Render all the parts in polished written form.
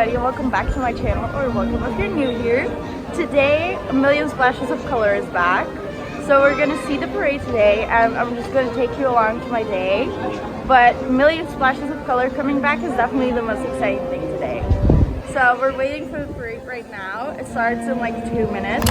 everybody, and welcome back to my channel, or welcome if you're new here. Today, A Million Splashes of Color is back. So we're gonna see the parade today, and I'm just gonna take you along to my day. But A Million Splashes of Color coming back is definitely the most exciting thing today. So we're waiting for the parade right now. It starts in like 2 minutes.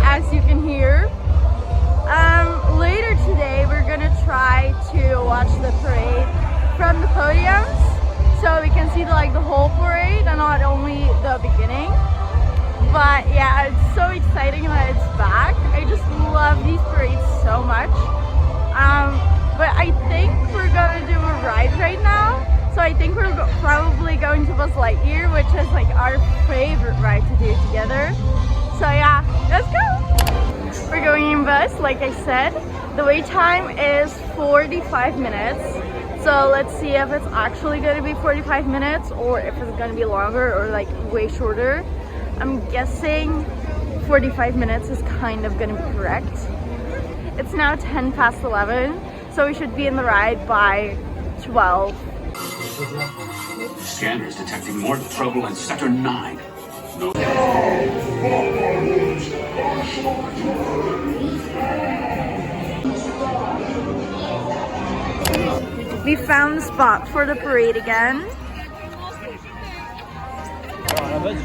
As you can hear, later today we're gonna try to watch the parade from the podiums, so we can see the whole parade and not only the beginning. But yeah, it's so exciting that it's back. I just love these parades so much. But I think we're gonna do a ride right now. So I think we're probably going to Buzz Lightyear, which is like our favorite ride to do together. So yeah, let's go! We're going in bus, like I said. The wait time is 45 minutes. So let's see if it's actually going to be 45 minutes or if it's going to be longer or like way shorter. I'm guessing 45 minutes is kind of going to be correct. It's now 10 past 11, so we should be in the ride by 12. Scanners detecting more trouble in Sector 9. No. We found the spot for the parade again.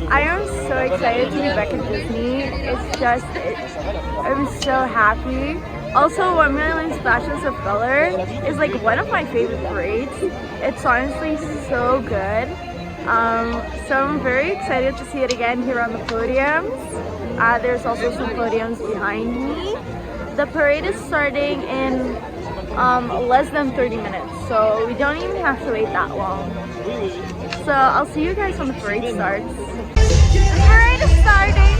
I am so excited to be back at Disney. I'm so happy. Also, 1 Million Splashes of Color is like one of my favorite parades. It's honestly so good. So I'm very excited to see it again here on the podiums. There's also some podiums behind me. The parade is starting in less than 30 minutes, so we don't even have to wait that long. So I'll see you guys when the parade starts. The parade is starting!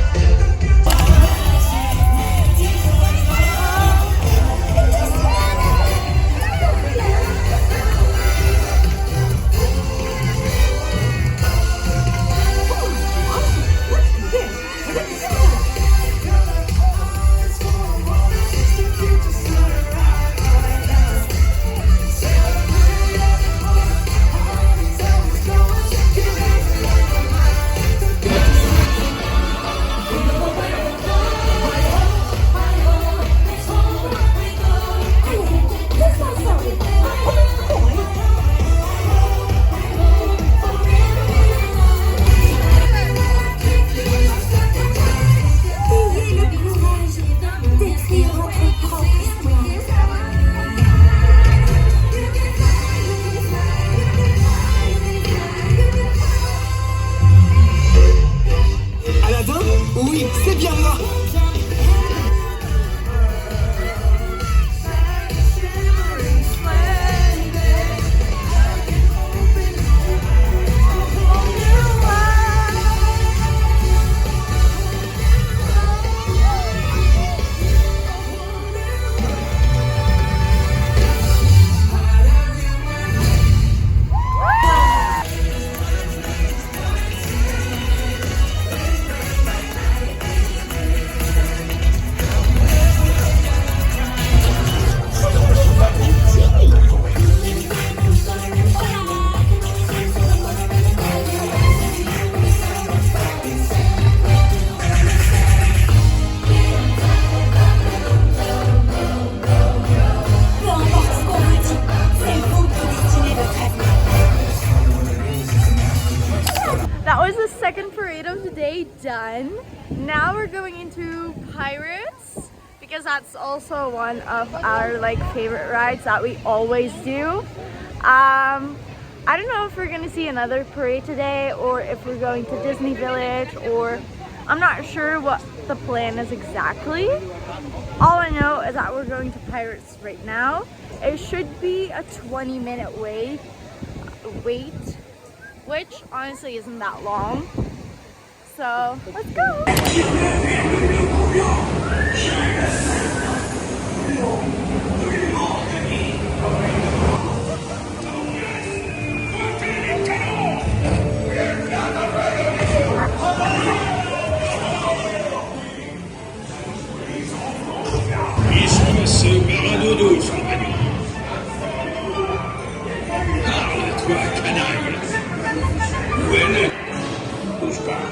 Oui, c'est bien moi. That was the second parade of the day done. Now we're going into Pirates because that's also one of our favorite rides that we always do. I don't know if we're gonna see another parade today or if we're going to Disney Village, or I'm not sure what the plan is exactly. All I know is that we're going to Pirates right now. It should be a 20-minute wait, which honestly isn't that long. So let's go. Parle-toi, canaille. Où est le... Bouge pas.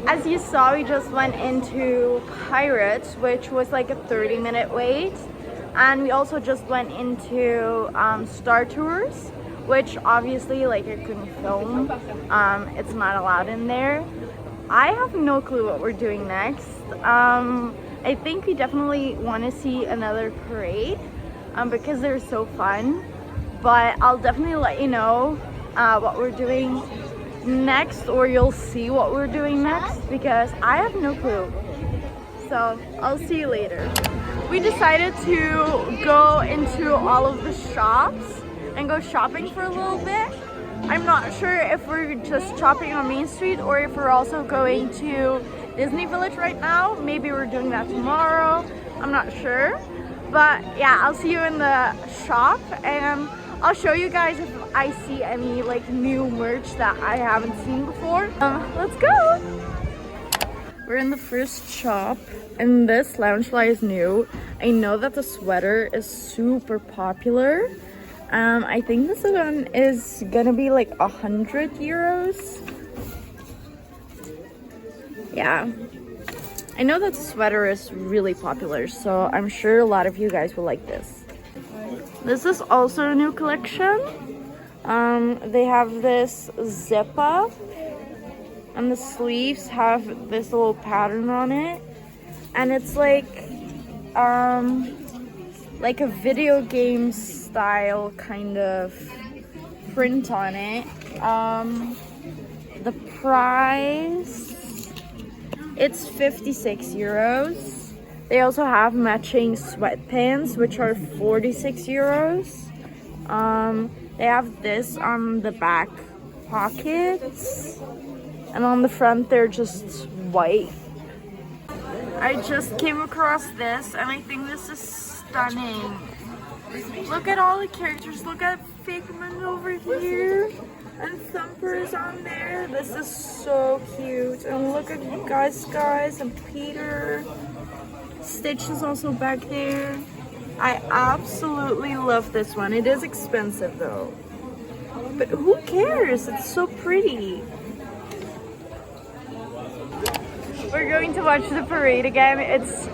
As you saw, we just went into Pirates, which was like a 30-minute wait. And we also just went into Star Tours, which obviously I couldn't film. It's not allowed in there. I have no clue what we're doing next. I think we definitely want to see another parade because they're so fun. But I'll definitely let you know what we're doing next, or you'll see what we're doing next, because I have no clue. So I'll see you later. We decided to go into all of the shops and go shopping for a little bit. I'm not sure if we're just shopping on Main Street or if we're also going to Disney Village right now. Maybe we're doing that tomorrow. I'm not sure. But yeah, I'll see you in the shop and I'll show you guys if I see any new merch that I haven't seen before. Let's go! We're in the first shop and this Loungefly is new. I know that the sweater is super popular. I think this one is gonna be 100 euros. Yeah. I know that the sweater is really popular, so I'm sure a lot of you guys will like this. This is also a new collection. They have this zip up, and the sleeves have this little pattern on it, and it's like a video game style kind of print on it. The price, it's 56 euros. They also have matching sweatpants, which are 46 euros. They have this on the back pockets, and on the front they're just white. I just came across this, and I think this is stunning. Look at all the characters. Look at Figment over here, and Thumper is on there. This is so cute. And look at Guys and Peter. Stitch is also back there. I absolutely love this one. It is expensive though, but who cares? It's so pretty. We're going to watch the parade again. It's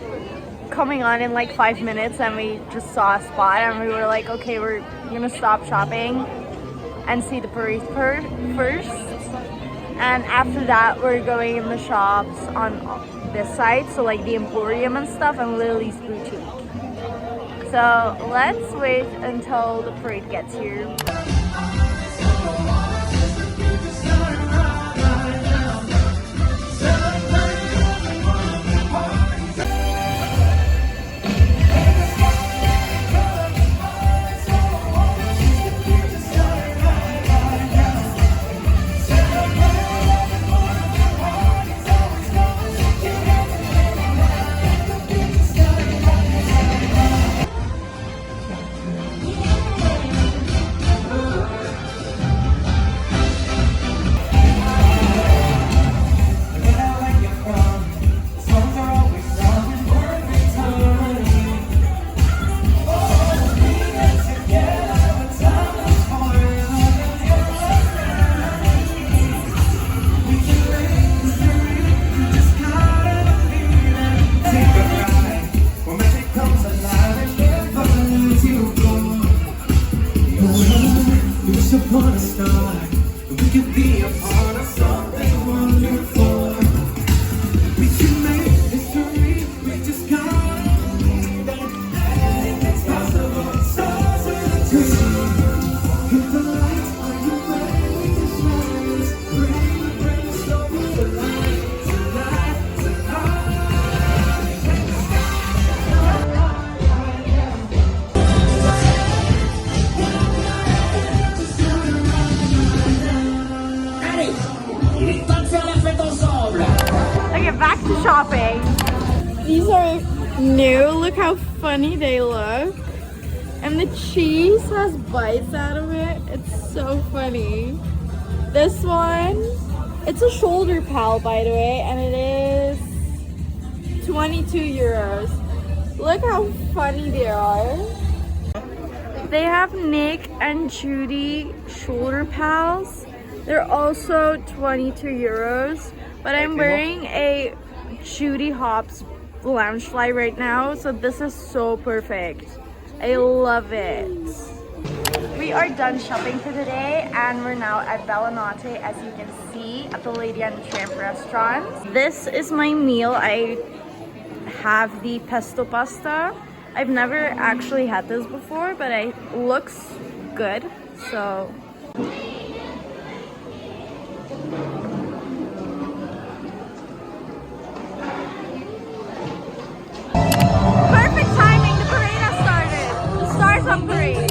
coming on in like 5 minutes, and we just saw a spot and we were like, okay, we're gonna stop shopping and see the parade first, and after that we're going in the shops on this side, so like the Emporium and stuff, and Lily's boutique. So let's wait until the parade gets here. Back to shopping. These are new. Look how funny they look. And the cheese has bites out of it. It's so funny. This one, it's a shoulder pal, by the way, and it is 22 euros. Look how funny they are. They have Nick and Judy shoulder pals. They're also 22 euros. But I'm wearing a Judy Hopps Loungefly right now, so this is so perfect. I love it. We are done shopping for today, and we're now at Bellinotte, as you can see, at the Lady and the Tramp restaurant. This is my meal. I have the pesto pasta. I've never actually had this before, but it looks good, so... Parade.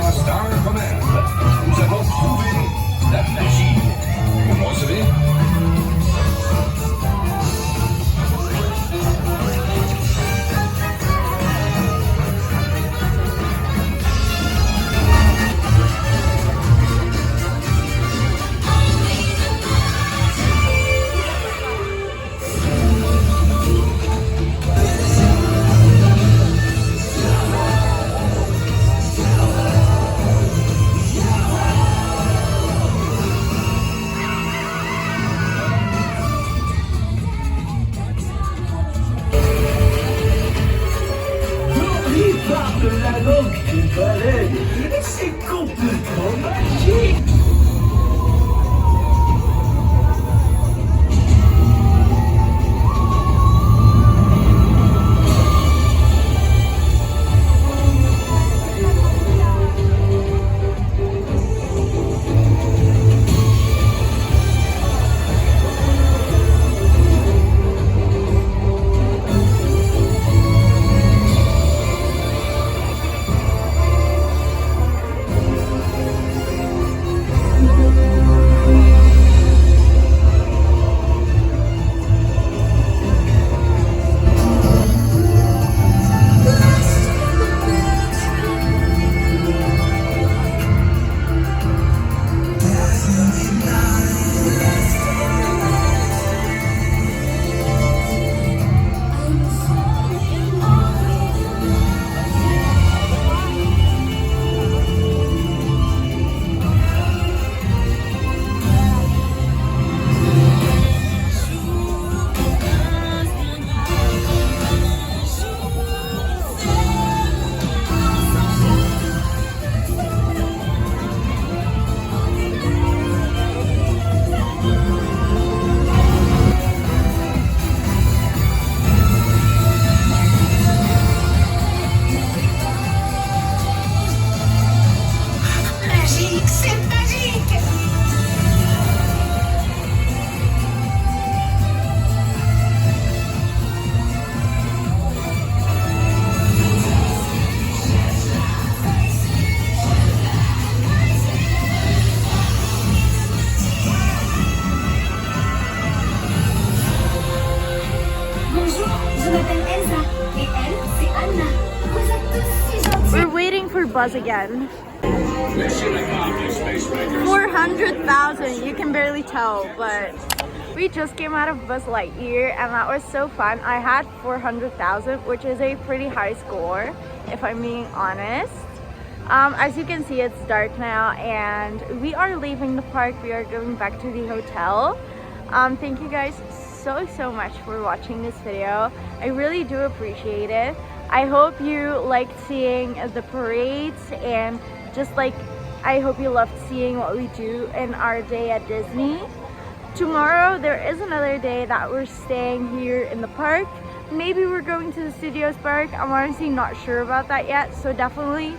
À Star Command, nous avons trouvé la magie. Vous recevez? Donc tu balades, c'est complètement magique. We're waiting for Buzz again. 400,000, you can barely tell, but we just came out of Buzz Lightyear and that was so fun. I had 400,000, which is a pretty high score, if I'm being honest. As you can see, it's dark now and we are leaving the park. We are going back to the hotel. Thank you guys so much for watching this video. I really do appreciate it. I hope you liked seeing the parades and just like I hope you loved seeing what we do in our day at Disney. Tomorrow there is another day that we're staying here in the park. Maybe we're going to the Studios park. I'm honestly not sure about that yet, so definitely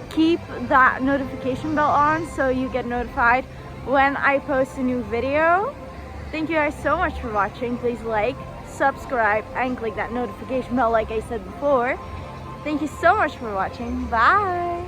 keep that notification bell on so you get notified when I post a new video. Thank you guys so much for watching. Please like, subscribe, and click that notification bell like I said before. Thank you so much for watching. Bye!